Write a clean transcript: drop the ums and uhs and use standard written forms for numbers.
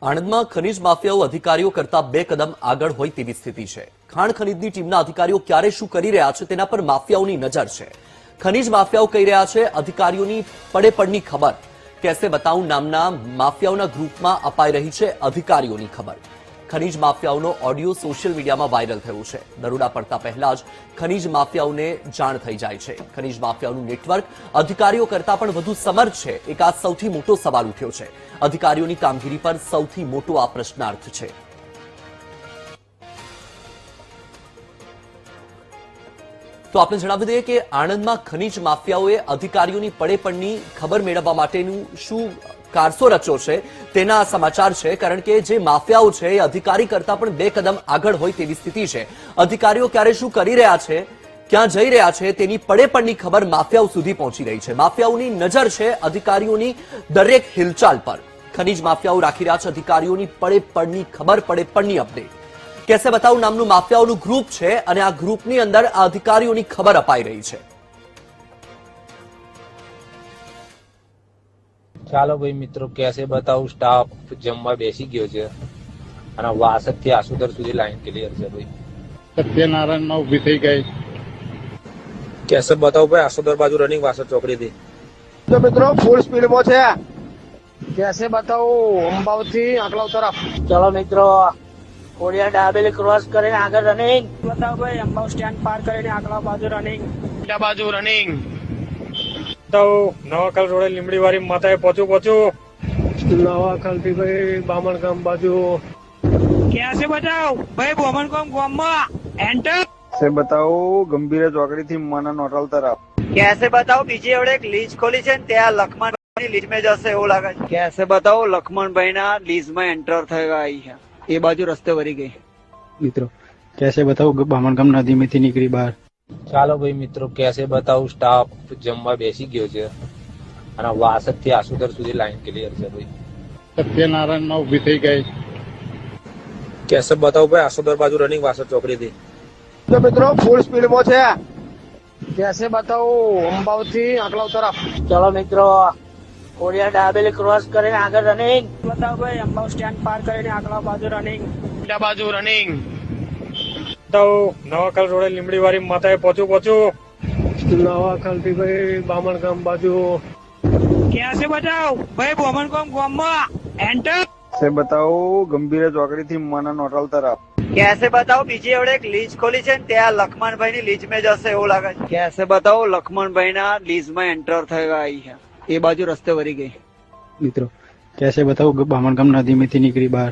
આણંદમાં ખનીજ માફિયાઓ અધિકારીઓ કરતા 2 કદમ આગળ હોય તેવી સ્થિતિ છે। ખાણ ખનીજની ટીમના અધિકારીઓ ક્યારે શું કરી રહ્યા છે તેના પર માફિયાઓની નજર છે। ખનીજ માફિયાઓ કહી રહ્યા છે અધિકારીઓની પડેપડની ખબર। કેસે બતાઉં નામના માફિયાઓના ગ્રુપમાં અપાઈ રહી છે અધિકારીઓની ખબર। ખનીજ માફિયાઓનો ઓડિયો સોશિયલ મીડિયામાં વાયરલ થયો છે। દરોડા પડતા પહેલા જ ખનીજ માફિયાઓને જાણ થઈ જાય છે। ખનીજ માફિયાઓનું નેટવર્ક અધિકારીઓ કરતા પણ વધુ સમર્થ છે। એક આ સૌથી મોટો સવાલ ઉઠ્યો છે। અધિકારીઓની કામગીરી પર સૌથી મોટો આ પ્રશ્નાર્થ છે। તો આપણે જણાવી દઈએ કે આણંદમાં ખનીજ માફિયાઓએ અધિકારીઓની પડેપડની ખબર મેળવવા માટેનું શું કારસો રચ્યો છે તેના આ સમાચાર છે। કારણ કે જે માફિયાઓ છે એ અધિકારી કરતા પણ 2 કદમ આગળ હોય તેવી સ્થિતિ છે। અધિકારીઓ ક્યારે શું કરી રહ્યા છે, ક્યાં જઈ રહ્યા છે તેની પડેપડની ખબર માફિયાઓ સુધી પહોંચી રહી છે। માફિયાઓની નજર છે અધિકારીઓની દરેક હિલચાલ પર। ખનીજ માફિયાઓ રાખી રહ્યા છે અધિકારીઓની પડેપડની ખબર, પડેપડની અપડેટ। કેસે બતાઉં નામનું માફિયાઓનું ગ્રુપ છે અને આ ગ્રુપની અંદર આ અધિકારીઓની ખબર અપાઈ રહી છે। ચાલો ભાઈ મિત્રો, કેસે બતાવું સ્ટાફ જમવા બેસી ગયો છે અને વાસદ થી આસુદર સુધી લાઈન ક્લિયર છે ભાઈ। સત્યનારાયણ માં ઉભી થઈ ગઈ। કેસે બતાવું ભાઈ, આસુદર બાજુ રનિંગ વાસદ ચોકડી થી। તો મિત્રો ફૂલ સ્પીડમાં છે। કેસે બતાવું અંબાવ થી આંકલાવ તરફ। ચલો મિત્રો, કોડિયા ડાબેલી ક્રોસ કરીને આગળ રનિંગ। બતાવો ભાઈ, અંબાવ સ્ટેન્ડ પાર કરીને આંકલાવ બાજુ રનિંગ, બાજુ રનિંગ। તો નવાખલ રોડે લીમડી વાળી માતાએ પહોંચું નવાખલ થી ભાઈ બામણગામ બાજુ। કેસે બતાવ ભાઈ બોમનગામ ગામમાં એન્ટર। से बताओ गंभीर चौकड़ी थी मना नोटल तरफ। કેસે બતાવો બીજી એવડે એક લીજ ખોલી છે ને ત્યાં લખમણભાઈ લીજ માં જશે એવું લાગે છે। કેસે બતાવો લખમણભાઈ ના લીજ માં એન્ટર થવા આવી છે, એ બાજુ રસ્તે વળી ગઈ। મિત્રો कैसे बताओ बामणगाम नदी में थी निकली बाहर। ચાલો ભાઈ મિત્રો, કેસે બતાવું સ્ટાફ જમવા બેસી ગયો છે અને વાસદ થી આસુદર સુધી લાઈન ક્લિયર છે ભાઈ। सत्यनारायण में उभી થઈ ગઈ। કેસે બતાવું ભાઈ, આસુદર બાજુ રનિંગ વાસદ ચોકડી થી। તો મિત્રો ફૂલ સ્પીડમાં છે। કેસે બતાવું અંબાવ થી આંકલાવ તરફ। ચલો મિત્રો, કોડિયા ડાબેલી ક્રોસ કરીને આગળ રનિંગ। બતાવો ભાઈ, અંબાવ સ્ટેન્ડ પાર કરીને આંકલાવ બાજુ રનિંગ, બાજુ રનિંગ। તો નવાખલ રોડે લીમડી વાળી માતાએ પહોંચું નવાખલ થી ભાઈ બામણગામ બાજુ। કેસે બતાવ ભાઈ બોમનગામ ગામમાં એન્ટર। से बताओ गंभीर चौकड़ी थी मना नोटल तरफ। કેસે બતાવો બીજી એવડે એક લીજ ખોલી છે ને ત્યાં લખમણભાઈ ની લીજ માં જશે એવું લાગે છે। કેસે બતાવો લખમણભાઈ ના લીજ માં એન્ટર થવા આવી છે, એ બાજુ રસ્તે વળી ગઈ। મિત્રો कैसे बताओ बामणगाम नदी में थी निकली बाहर।